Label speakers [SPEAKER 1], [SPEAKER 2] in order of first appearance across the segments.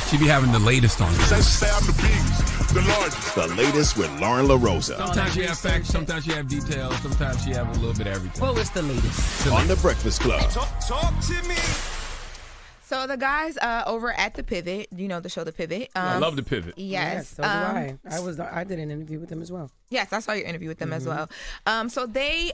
[SPEAKER 1] She be having the latest on this.
[SPEAKER 2] Say I'm the biggest, the largest.
[SPEAKER 3] The latest with Lauren LaRosa.
[SPEAKER 1] Sometimes she have facts, sometimes she have details, sometimes she have a little bit of everything.
[SPEAKER 4] Well, what's the latest?
[SPEAKER 3] On The Breakfast Club.
[SPEAKER 2] Talk to me.
[SPEAKER 5] So the guys over at The Pivot, you know the show The Pivot.
[SPEAKER 1] I love The Pivot.
[SPEAKER 5] Yes.
[SPEAKER 4] So do I. I did an interview with them as well.
[SPEAKER 5] Yes, I saw your interview with them as well. So they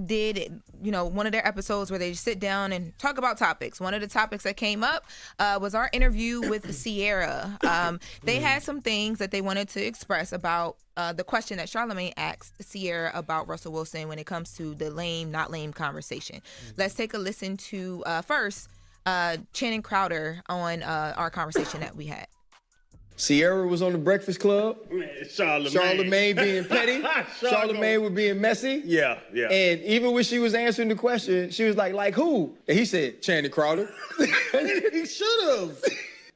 [SPEAKER 5] did, one of their episodes where they sit down and talk about topics. One of the topics that came up was our interview with Sierra. They had some things that they wanted to express about the question that Charlamagne asked Sierra about Russell Wilson when it comes to the lame, not lame conversation. Let's take a listen to first Channing Crowder on our conversation that we had.
[SPEAKER 6] Sierra was on The Breakfast Club. Charlamagne being petty. Charlamagne was being messy.
[SPEAKER 7] Yeah.
[SPEAKER 6] And even when she was answering the question, she was like who? And he said, Channing Crowder.
[SPEAKER 7] He should have.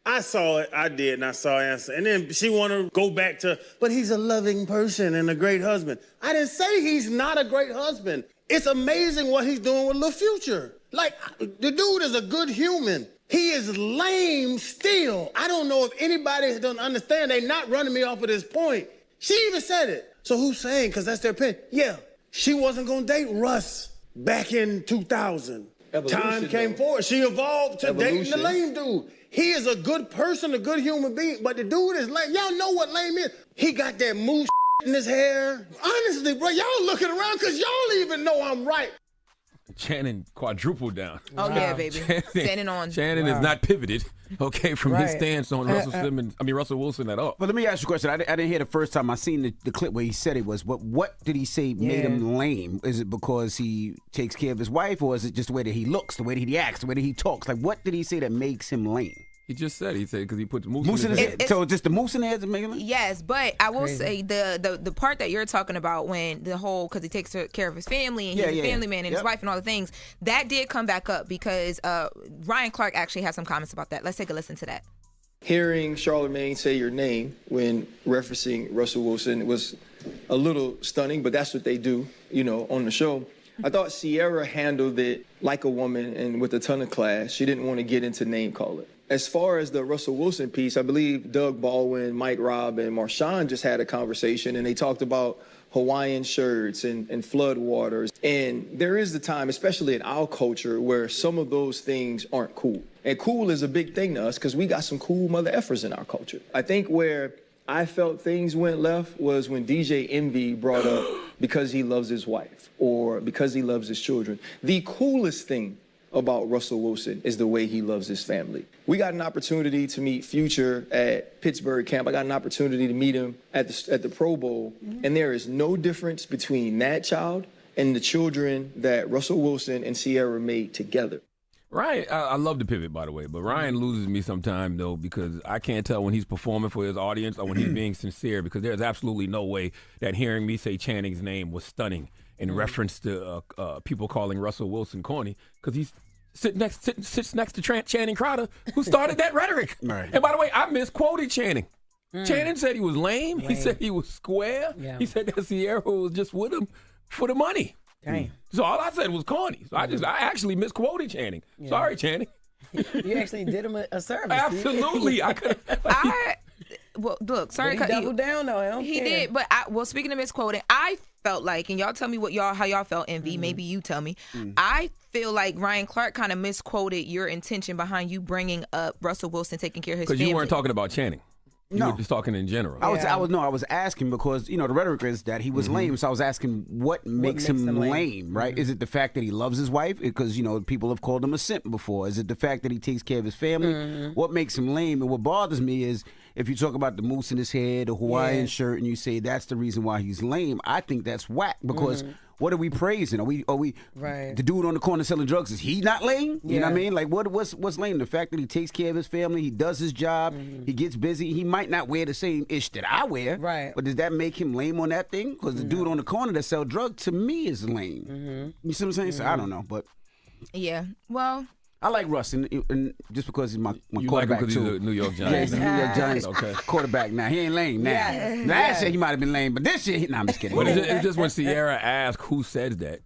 [SPEAKER 7] I saw it. I did, and I saw the answer. And then she want to go back to, but he's a loving person and a great husband. I didn't say he's not a great husband. It's amazing what he's doing with Lil Future. Like, the dude is a good human. He is lame still. I don't know if anybody doesn't understand. They're not running me off of this point. She even said it. So who's saying? Because that's their opinion. Yeah, she wasn't going to date Russ back in 2000. Time came forward. She evolved to dating the lame dude. He is a good person, a good human being, but the dude is lame. Y'all know what lame is. He got that moose in his hair. Honestly, bro, y'all looking around because y'all even know I'm right.
[SPEAKER 1] Channing quadrupled down.
[SPEAKER 5] Oh, yeah, baby. Standing on.
[SPEAKER 1] Channing is not pivoted, from his stance on Russell Wilson at all.
[SPEAKER 8] But let me ask you a question. I didn't hear the first time. I seen the clip where he said it was, but what did he say made him lame? Is it because he takes care of his wife, or is it just the way that he looks, the way that he acts, the way that he talks? Like, what did he say that makes him lame?
[SPEAKER 1] He said because he put the moose in his head.
[SPEAKER 8] So just the moose in his head to make him lame?
[SPEAKER 5] Yes, but I will say the part that you're talking about when the whole, because he takes care of his family and he's a family man and his wife and all the things, that did come back up because Ryan Clark actually had some comments about that. Let's take a listen to that.
[SPEAKER 6] Hearing Charlamagne say your name when referencing Russell Wilson was a little stunning, but that's what they do, on the show. I thought Sierra handled it like a woman and with a ton of class. She didn't want to get into name calling. As far as the Russell Wilson piece, I believe Doug Baldwin, Mike Robb, and Marshawn just had a conversation, and they talked about Hawaiian shirts and flood waters. And there is the time, especially in our culture, where some of those things aren't cool. And cool is a big thing to us because we got some cool mother effers in our culture. I think where I felt things went left was when DJ Envy brought up because he loves his wife or because he loves his children. The coolest thing about Russell Wilson is the way he loves his family. We got an opportunity to meet Future at Pittsburgh camp. I got an opportunity to meet him at the Pro Bowl. And there is no difference between that child and the children that Russell Wilson and Sierra made together.
[SPEAKER 1] Ryan, I love The Pivot, by the way, but Ryan loses me sometime, though, because I can't tell when he's performing for his audience or when he's being sincere, because there's absolutely no way that hearing me say Channing's name was stunning in reference to people calling Russell Wilson corny, because he's sits next to Channing Crowder, who started that rhetoric.
[SPEAKER 8] Right.
[SPEAKER 1] And by the way, I misquoted Channing. Channing said he was lame. He said he was square.
[SPEAKER 4] Yeah.
[SPEAKER 1] He said that Sierra was just with him for the money.
[SPEAKER 4] Dang.
[SPEAKER 1] So all I said was corny. So I actually misquoted Channing. Yeah. Sorry, Channing.
[SPEAKER 4] You actually did him a service.
[SPEAKER 1] Absolutely. I could.
[SPEAKER 5] Well, look, sorry.
[SPEAKER 4] But he doubled down though.
[SPEAKER 5] He did, but speaking of misquoting, I felt like, and y'all tell me how y'all felt, Envy. Maybe you tell me. I feel like Ryan Clark kind of misquoted your intention behind you bringing up Russell Wilson taking care of his family.
[SPEAKER 1] Because you weren't talking about Channing. You were just talking in general.
[SPEAKER 8] I was asking because, the rhetoric is that he was lame. So I was asking what makes him lame, right? Is it the fact that he loves his wife? Because, people have called him a simp before. Is it the fact that he takes care of his family? What makes him lame? And what bothers me is if you talk about the moose in his head, the Hawaiian shirt, and you say that's the reason why he's lame, I think that's whack because what are we praising? Are we
[SPEAKER 4] right.
[SPEAKER 8] The dude on the corner selling drugs, is he not lame? You know what I mean? Like what's lame? The fact that he takes care of his family, he does his job, he gets busy. He might not wear the same ish that I wear.
[SPEAKER 4] Right.
[SPEAKER 8] But does that make him lame on that thing? Because the dude on the corner that sell drugs to me is lame. You see what I'm saying? So I don't know, but
[SPEAKER 5] yeah. Well,
[SPEAKER 8] I like Russ, and just because he's my
[SPEAKER 1] You like him
[SPEAKER 8] quarterback
[SPEAKER 1] because
[SPEAKER 8] too.
[SPEAKER 1] he's a New York
[SPEAKER 8] Yeah,
[SPEAKER 1] Giants.
[SPEAKER 8] he's a New York Giants
[SPEAKER 1] Okay.
[SPEAKER 8] quarterback now. He ain't lame now.
[SPEAKER 4] Yes.
[SPEAKER 8] Last year he might have been lame, but this year, I'm just kidding.
[SPEAKER 1] But it's just when Sierra asked who says that,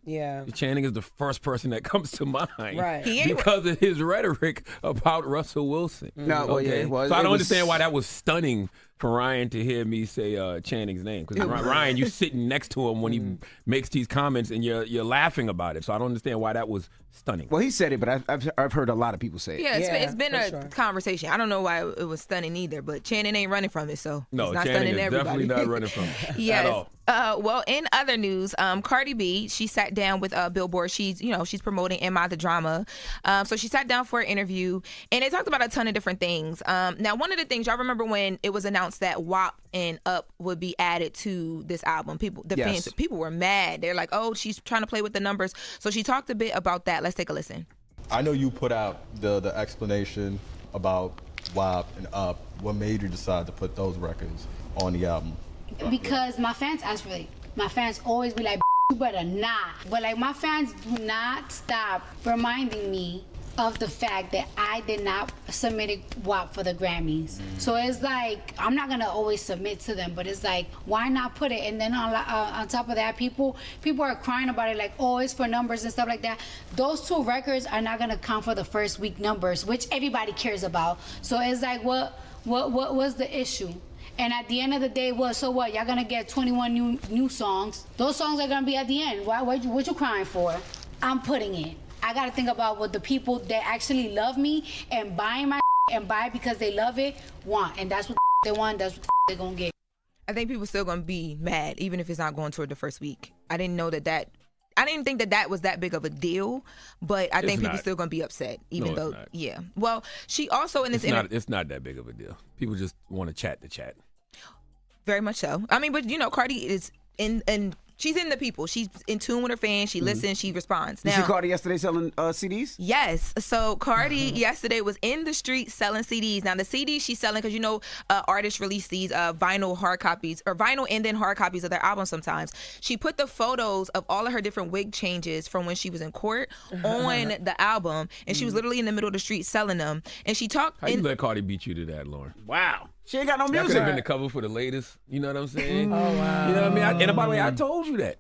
[SPEAKER 4] Yeah.
[SPEAKER 1] Channing is the first person that comes to mind.
[SPEAKER 4] Right.
[SPEAKER 5] He ain't-
[SPEAKER 1] Because of his rhetoric about Russell Wilson.
[SPEAKER 8] No, well, yeah, well,
[SPEAKER 1] so I
[SPEAKER 8] it
[SPEAKER 1] don't
[SPEAKER 8] was-
[SPEAKER 1] understand why that was stunning for Ryan to hear me say Channing's name. Because Ryan, you're sitting next to him when he makes these comments and you're laughing about it. So I don't understand why that was stunning.
[SPEAKER 8] Well, he said it, but I've heard a lot of people say it.
[SPEAKER 5] Yeah, it's been
[SPEAKER 4] for
[SPEAKER 5] a
[SPEAKER 4] sure.
[SPEAKER 5] conversation. I don't know why it was stunning either, but Channing ain't running from it, so
[SPEAKER 1] No,
[SPEAKER 5] it's not
[SPEAKER 1] Channing
[SPEAKER 5] stunning
[SPEAKER 1] is
[SPEAKER 5] everybody.
[SPEAKER 1] definitely not running from it
[SPEAKER 5] Yes.
[SPEAKER 1] at all.
[SPEAKER 5] Well, in other news, Cardi B, she sat down with Billboard. She's promoting Am I the Drama. So she sat down for an interview, and they talked about a ton of different things. Now, one of the things, y'all remember when it was announced that WAP and Up would be added to this album? Fans, people were mad. They're like, oh, she's trying to play with the numbers. So she talked a bit about that. Let's take a listen.
[SPEAKER 9] I know you put out the explanation about WAP and Up. What made you decide to put those records on the album?
[SPEAKER 10] Because my fans ask for it. My fans always be like, you better not. But like my fans do not stop reminding me of the fact that I did not submit a WAP for the Grammys. So it's like, I'm not gonna always submit to them, but it's like, why not put it? And then on top of that, people are crying about it like, oh, it's for numbers and stuff like that. Those two records are not gonna count for the first week numbers, which everybody cares about. So it's like, what was the issue? And at the end of the day, so what? Y'all gonna get 21 new songs. Those songs are gonna be at the end. What you crying for? I'm putting it. I gotta think about what the people that actually love me and buying my and buy because they love it want. And that's what they want, that's what they're gonna get.
[SPEAKER 5] I think people still gonna be mad, even if it's not going toward the first week. I didn't think that was that big of a deal, but I think people
[SPEAKER 1] not.
[SPEAKER 5] still gonna be upset, even
[SPEAKER 1] No, it's
[SPEAKER 5] though,
[SPEAKER 1] not.
[SPEAKER 5] yeah. Well, she also in this interview,
[SPEAKER 1] It's not that big of a deal. People just want to chat the chat.
[SPEAKER 5] very much so. I mean, but Cardi is in she's in the people. She's in tune with her fans. She listens. She responds.
[SPEAKER 8] You see Cardi yesterday selling CDs?
[SPEAKER 5] Yes. So Cardi yesterday was in the street selling CDs. Now the CDs she's selling, because artists release these vinyl hard copies, or vinyl and then hard copies of their albums sometimes. She put the photos of all of her different wig changes from when she was in court on the album, and she was literally in the middle of the street selling them. And she talked.
[SPEAKER 1] How you let Cardi beat you to that, Lauren?
[SPEAKER 8] Wow. She ain't got no
[SPEAKER 1] That could
[SPEAKER 8] music.
[SPEAKER 1] have been the cover for the latest. You know what I'm saying?
[SPEAKER 4] Oh, wow.
[SPEAKER 1] You know what I mean? And by the way, I told you that.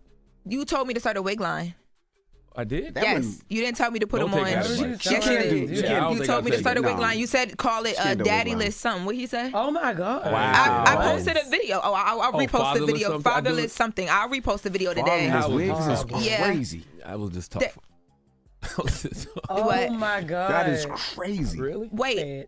[SPEAKER 5] You told me to start a wig line.
[SPEAKER 1] I did?
[SPEAKER 5] Yes. You didn't tell me to put
[SPEAKER 1] Don't
[SPEAKER 5] them on.
[SPEAKER 1] take that advice.
[SPEAKER 8] She can't do.
[SPEAKER 1] Yeah, I don't
[SPEAKER 5] You
[SPEAKER 1] think
[SPEAKER 5] told
[SPEAKER 1] I'll
[SPEAKER 5] me to
[SPEAKER 1] take
[SPEAKER 5] start a
[SPEAKER 1] it.
[SPEAKER 5] wig
[SPEAKER 8] No.
[SPEAKER 5] line. You said call it
[SPEAKER 8] Can't do a wig
[SPEAKER 5] Daddy
[SPEAKER 8] line.
[SPEAKER 5] List something. What he say?
[SPEAKER 4] Oh my God.
[SPEAKER 8] Wow.
[SPEAKER 5] I posted a video. Oh, I'll repost the
[SPEAKER 1] Fatherless
[SPEAKER 5] video.
[SPEAKER 1] something? I do
[SPEAKER 5] Fatherless
[SPEAKER 1] it.
[SPEAKER 5] something. I'll repost the video today.
[SPEAKER 8] His
[SPEAKER 1] was
[SPEAKER 8] wigs is
[SPEAKER 1] horrible.
[SPEAKER 5] Yeah.
[SPEAKER 8] crazy.
[SPEAKER 1] I was just tough.
[SPEAKER 4] Oh
[SPEAKER 5] What?
[SPEAKER 4] my God.
[SPEAKER 8] That is crazy.
[SPEAKER 1] Really?
[SPEAKER 5] Wait,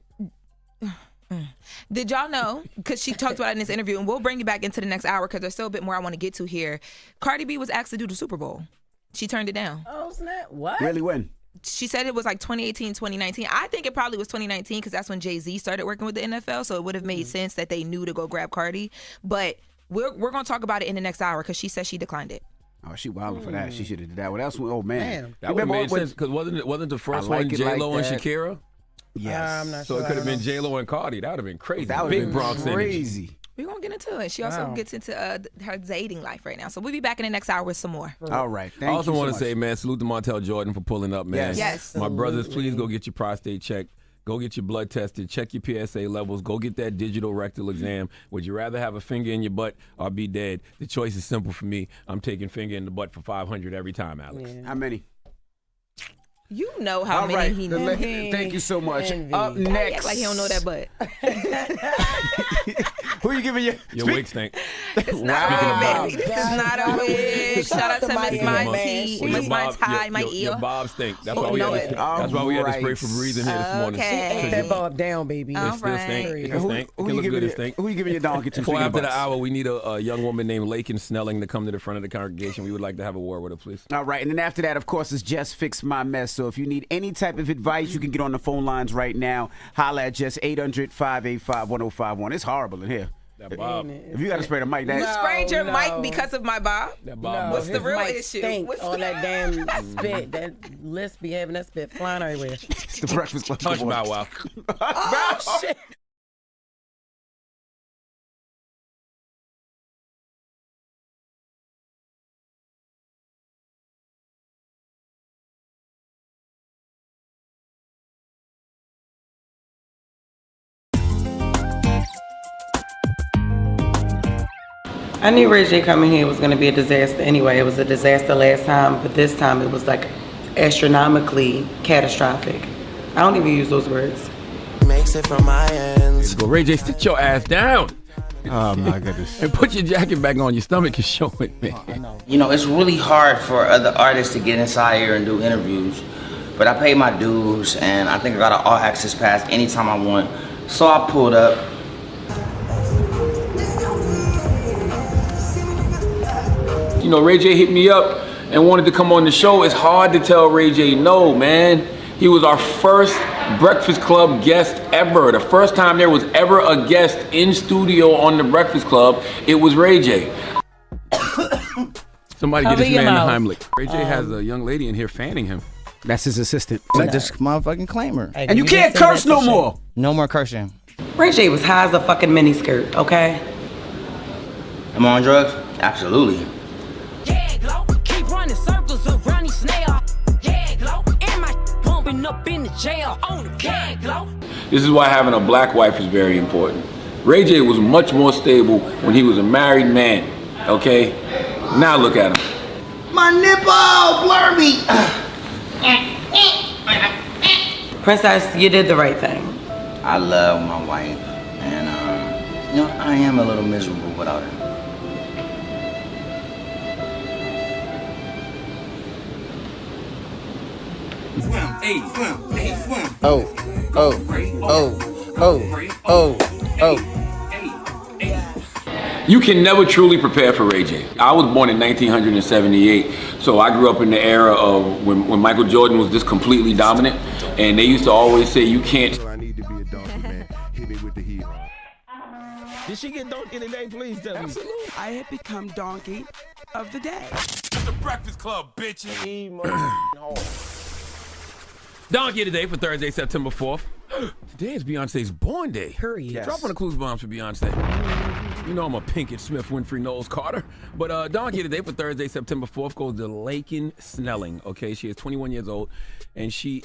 [SPEAKER 5] did y'all know? Because she talked about it in this interview, and we'll bring you back into the next hour because there's still a bit more I want to get to here. Cardi B was asked to do the Super Bowl. She turned it down.
[SPEAKER 4] Oh snap! What?
[SPEAKER 8] Really when?
[SPEAKER 5] She said it was like 2018, 2019. I think it probably was 2019 because that's when Jay-Z started working with the NFL. So it would have made sense that they knew to go grab Cardi. But we're going to talk about it in the next hour because she said she declined it.
[SPEAKER 8] Oh, she wilding for that. She should have did that. What else? Oh man,
[SPEAKER 4] Damn.
[SPEAKER 1] That would have
[SPEAKER 8] Remember
[SPEAKER 1] made
[SPEAKER 8] when-
[SPEAKER 1] sense because wasn't the first
[SPEAKER 8] I like
[SPEAKER 1] one
[SPEAKER 8] it
[SPEAKER 1] J-Lo
[SPEAKER 8] like
[SPEAKER 1] and
[SPEAKER 8] that.
[SPEAKER 1] Shakira?
[SPEAKER 8] Yes.
[SPEAKER 4] I'm not
[SPEAKER 1] So
[SPEAKER 4] sure.
[SPEAKER 1] it could have
[SPEAKER 4] I
[SPEAKER 1] been
[SPEAKER 4] don't know.
[SPEAKER 1] J-Lo and Cardi. That would have been crazy.
[SPEAKER 8] That would
[SPEAKER 1] Big
[SPEAKER 8] have
[SPEAKER 1] Bronx
[SPEAKER 8] been
[SPEAKER 1] energy.
[SPEAKER 8] crazy.
[SPEAKER 5] We're going to get into it. She also
[SPEAKER 4] Wow.
[SPEAKER 5] gets into her dating life right now. So we'll be back in the next hour with some more.
[SPEAKER 8] All right.
[SPEAKER 1] I
[SPEAKER 8] Thank
[SPEAKER 1] also
[SPEAKER 8] you so
[SPEAKER 1] want to
[SPEAKER 8] much.
[SPEAKER 1] say, man, salute to Montel Jordan for pulling up, man.
[SPEAKER 5] Yes.
[SPEAKER 1] My brothers, please go get your prostate checked. Go get your blood tested. Check your PSA levels. Go get that digital rectal exam. Would you rather have a finger in your butt or be dead? The choice is simple for me. I'm taking finger in the butt for $500 every time, Alex.
[SPEAKER 8] How many?
[SPEAKER 5] You know how
[SPEAKER 8] All
[SPEAKER 5] many
[SPEAKER 8] right.
[SPEAKER 5] he
[SPEAKER 8] the
[SPEAKER 5] knows.
[SPEAKER 8] le- Thank you so much.
[SPEAKER 4] Envy.
[SPEAKER 8] Up
[SPEAKER 5] He
[SPEAKER 8] next.
[SPEAKER 5] act like he don't know that butt.
[SPEAKER 8] Who you giving your?
[SPEAKER 1] Your wig stink.
[SPEAKER 5] It's not a
[SPEAKER 8] Wow.
[SPEAKER 5] wig, baby. This is not a wig. Shout out to Miss Mighty, Miss Mighty, my
[SPEAKER 1] Your
[SPEAKER 5] ear.
[SPEAKER 1] bob stink. That's
[SPEAKER 5] Oh,
[SPEAKER 1] why we
[SPEAKER 5] know
[SPEAKER 1] had
[SPEAKER 5] it.
[SPEAKER 1] to, that's why we had to spray
[SPEAKER 8] Alright.
[SPEAKER 1] for breathing here this morning.
[SPEAKER 5] Okay.
[SPEAKER 4] Ain't that bob down, baby.
[SPEAKER 5] All
[SPEAKER 1] It still stink.
[SPEAKER 5] right.
[SPEAKER 1] It can
[SPEAKER 8] Who,
[SPEAKER 1] stink. It
[SPEAKER 8] who
[SPEAKER 1] can
[SPEAKER 8] you
[SPEAKER 1] look
[SPEAKER 8] giving
[SPEAKER 1] good. It
[SPEAKER 8] your,
[SPEAKER 1] stink.
[SPEAKER 8] who you giving your donkey to?
[SPEAKER 1] Before
[SPEAKER 8] Speaking
[SPEAKER 1] after the
[SPEAKER 8] butts?
[SPEAKER 1] hour, we need a young woman named Lakin Snelling to come to the front of the congregation. We would like to have a word with her, please.
[SPEAKER 8] All right, and then after that, of course, is Just Fix My Mess. So if you need any type of advice, you can get on the phone lines right now. Holla at just 800-585-1051. It's horrible in here.
[SPEAKER 1] That bob.
[SPEAKER 8] If you got to spray the mic,
[SPEAKER 5] You
[SPEAKER 8] that
[SPEAKER 5] sprayed your
[SPEAKER 4] No.
[SPEAKER 5] mic because of my bob.
[SPEAKER 1] That bob.
[SPEAKER 5] What's the
[SPEAKER 4] his
[SPEAKER 5] real
[SPEAKER 4] mic
[SPEAKER 5] issue?
[SPEAKER 4] Stink.
[SPEAKER 5] What's
[SPEAKER 4] All
[SPEAKER 5] the-
[SPEAKER 4] that damn spit. That list be having that spit flying everywhere.
[SPEAKER 8] it's the Breakfast Club.
[SPEAKER 1] Hush, Bow Wow.
[SPEAKER 4] Oh shit. I knew Ray J coming here was going to be a disaster anyway. It was a disaster last time, but this time it was like astronomically catastrophic. I don't even use those words.
[SPEAKER 11] Makes it from my ends.
[SPEAKER 1] Go, Ray J, sit your ass down.
[SPEAKER 8] Oh my goodness.
[SPEAKER 1] And put your jacket back on. Your stomach is showing, man.
[SPEAKER 12] You know, it's really hard for other artists to get inside here and do interviews. But I pay my dues, and I think I got an all access pass anytime I want. So I pulled up.
[SPEAKER 1] You know, Ray J hit me up and wanted to come on the show. It's hard to tell Ray J no, man. He was our first Breakfast Club guest ever. The first time there was ever a guest in studio on the Breakfast Club, it was Ray J. Somebody get this man the Heimlich. Ray J has a young lady in here fanning him.
[SPEAKER 8] That's his assistant.
[SPEAKER 12] Like this motherfucking claimer.
[SPEAKER 4] Hey,
[SPEAKER 8] And you can't curse no more.
[SPEAKER 12] No more cursing.
[SPEAKER 4] Ray J was high as a fucking miniskirt, okay?
[SPEAKER 12] Am I on drugs? Absolutely.
[SPEAKER 11] Yeah, glow. Keep running circles around these snail. Yeah, glow. And my pumping up in the jail on the can, glow.
[SPEAKER 1] This is why having a black wife is very important. Ray J was much more stable when he was a married man, okay? Now look at him.
[SPEAKER 12] My nipple, blur me.
[SPEAKER 4] Princess, you did the right thing.
[SPEAKER 12] I love my wife, and you know, I am a little miserable without her.
[SPEAKER 1] You can never truly prepare for Ray J. I was born in 1978, so I grew up in the era of when Michael Jordan was just completely dominant, and they used to always say you can't.
[SPEAKER 2] I need to be a donkey, man. Hit me with the heel.
[SPEAKER 13] Did she get donkey today? Please tell me.
[SPEAKER 1] Absolutely.
[SPEAKER 13] I had become donkey of the day.
[SPEAKER 2] The Breakfast Club, bitches.
[SPEAKER 1] Donkey today for Thursday, September 4th. Today is Beyonce's born day.
[SPEAKER 4] Period.
[SPEAKER 1] Yes. Drop on the clues bombs for Beyonce. You know I'm a Pinkett Smith, Winfrey, Knowles Carter. But Donkey today for Thursday, September 4th goes to Lakin Snelling. Okay, she is 21 years old, and she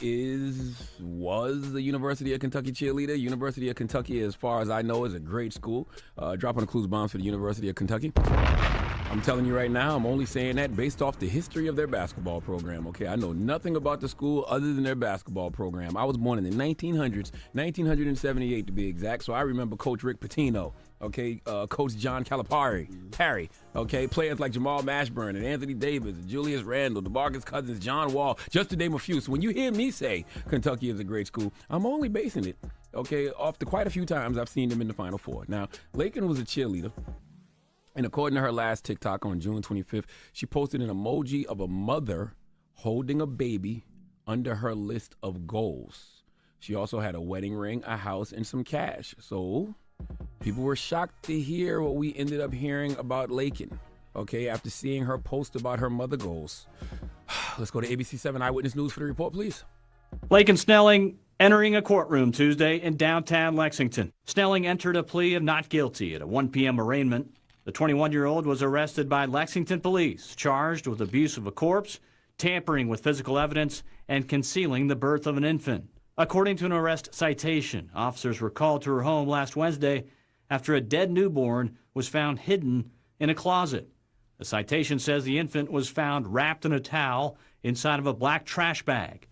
[SPEAKER 1] was the University of Kentucky cheerleader. University of Kentucky, as far as I know, is a great school. Drop on the clues bombs for the University of Kentucky. I'm telling you right now, I'm only saying that based off the history of their basketball program, okay? I know nothing about the school other than their basketball program. I was born in the 1900s, 1978 to be exact, so I remember Coach Rick Pitino, okay? Coach John Calipari, Parry, okay? Players like Jamal Mashburn and Anthony Davis, and Julius Randle, DeMarcus Cousins, John Wall, just to name a few. So when you hear me say Kentucky is a great school, I'm only basing it, okay, off the quite a few times I've seen them in the Final Four. Now, Lakin was a cheerleader. And according to her last TikTok on June 25th, she posted an emoji of a mother holding a baby under her list of goals. She also had a wedding ring, a house, and some cash. So people were shocked to hear what we ended up hearing about Lakin, okay, after seeing her post about her mother goals. Let's go to ABC 7 Eyewitness News for the report, please.
[SPEAKER 14] Lakin Snelling entering a courtroom Tuesday in downtown Lexington. Snelling entered a plea of not guilty at a 1 p.m. arraignment. The 21-year-old was arrested by Lexington police, charged with abuse of a corpse, tampering with physical evidence, and concealing the birth of an infant. According to an arrest citation, officers were called to her home last Wednesday after a dead newborn was found hidden in a closet. The citation says the infant was found wrapped in a towel inside of a black trash bag.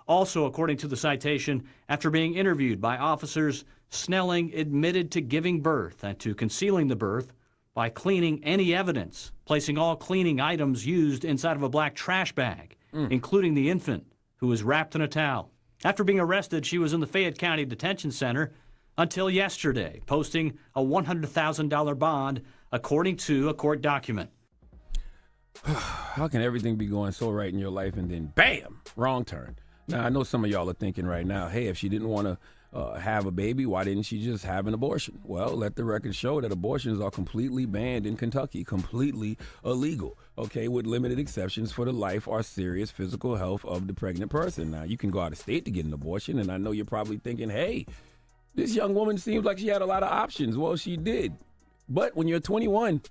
[SPEAKER 14] Also, according to the citation, after being interviewed by officers, Snelling admitted to giving birth and to concealing the birth by cleaning any evidence, placing all cleaning items used inside of a black trash bag, including the infant, who was wrapped in a towel. After being arrested, she was in the Fayette County Detention Center until yesterday, posting a $100,000 bond, according to a court document.
[SPEAKER 1] How can everything be going so right in your life and then bam, wrong turn? Now, I know some of y'all are thinking right now, hey, if she didn't want to have a baby, why didn't she just have an abortion? Well, let the record show that abortions are completely banned in Kentucky, completely illegal, okay, with limited exceptions for the life or serious physical health of the pregnant person. Now, you can go out of state to get an abortion, and I know you're probably thinking, hey, this young woman seems like she had a lot of options. Well, she did. But when you're 21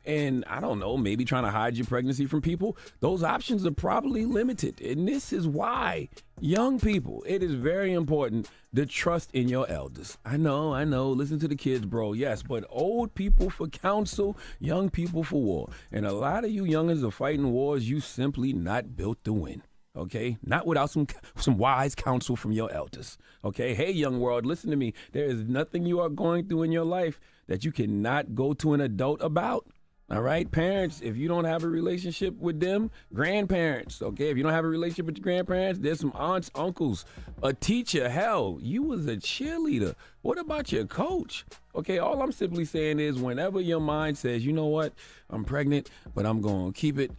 [SPEAKER 1] and I don't know, maybe trying to hide your pregnancy from people, those options are probably limited. And this is why, young people, it is very important to trust in your elders. I know, listen to the kids, bro, yes, but old people for counsel, young people for war. And a lot of you youngins are fighting wars you simply not built to win. Okay, not without some wise counsel from your elders. Okay, hey, young world, listen to me. There is nothing you are going through in your life that you cannot go to an adult about. All right, parents, if you don't have a relationship with them, grandparents, okay, if you don't have a relationship with your grandparents, there's some aunts, uncles, a teacher, hell, you was a cheerleader. What about your coach? Okay, all I'm simply saying is whenever your mind says, you know what, I'm pregnant, but I'm going to keep it,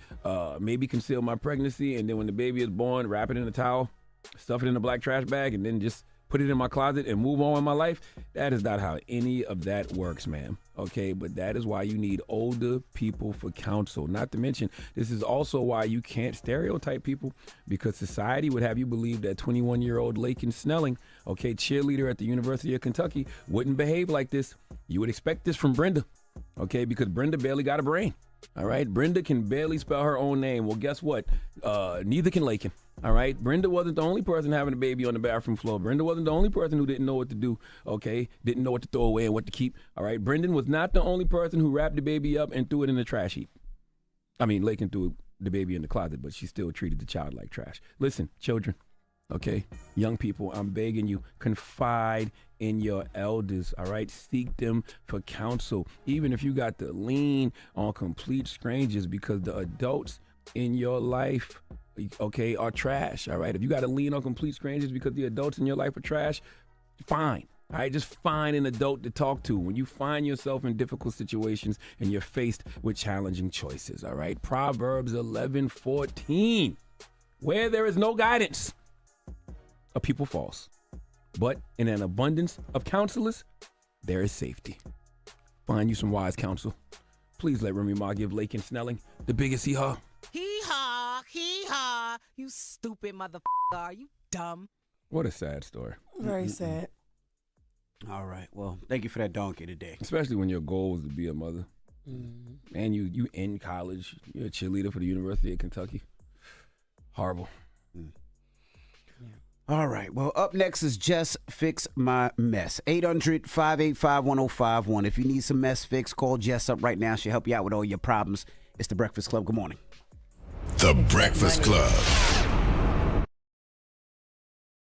[SPEAKER 1] maybe conceal my pregnancy, and then when the baby is born, wrap it in a towel, stuff it in a black trash bag, and then just put it in my closet and move on with my life. That is not how any of that works, ma'am. Okay, but that is why you need older people for counsel. Not to mention, this is also why you can't stereotype people, because society would have you believe that 21-year-old Lakin Snelling, okay, cheerleader at the University of Kentucky, wouldn't behave like this. You would expect this from Brenda, okay, because Brenda barely got a brain. All right, Brenda can barely spell her own name. Well, guess what? Neither can Lakin. All right, Brenda wasn't the only person having a baby on the bathroom floor. Brenda wasn't the only person who didn't know what to do, okay? Didn't know what to throw away and what to keep. All right, Brendan was not the only person who wrapped the baby up and threw it in the trash heap. I mean, Lakin threw the baby in the closet, but she still treated the child like trash. Listen, children, okay? Young people, I'm begging you, confide in your elders, all right? Seek them for counsel, even if you got to lean on complete strangers, because the adults in your life, okay, are trash, all right? If you got to lean on complete strangers because the adults in your life are trash, fine, all right? Just find an adult to talk to when you find yourself in difficult situations and you're faced with challenging choices, all right? Proverbs 11:14, where there is no guidance, a people falls, but in an abundance of counselors, there is safety. Find you some wise counsel. Please let Remy Ma give Lakin Snelling the biggest hee-haw.
[SPEAKER 15] Hee-haw, you stupid motherfucker. Are you dumb?
[SPEAKER 1] What a sad story.
[SPEAKER 16] Very sad.
[SPEAKER 8] All right. Well, thank you for that donkey today.
[SPEAKER 1] Especially when your goal was to be a mother. And you in college. You're a cheerleader for the University of Kentucky. Horrible.
[SPEAKER 8] All right. Well, up next is Just Fix My Mess. 800-585-1051. If you need some mess fixed, call Jess up right now. She'll help you out with all your problems. It's The Breakfast Club. Good morning.
[SPEAKER 3] The Breakfast Club.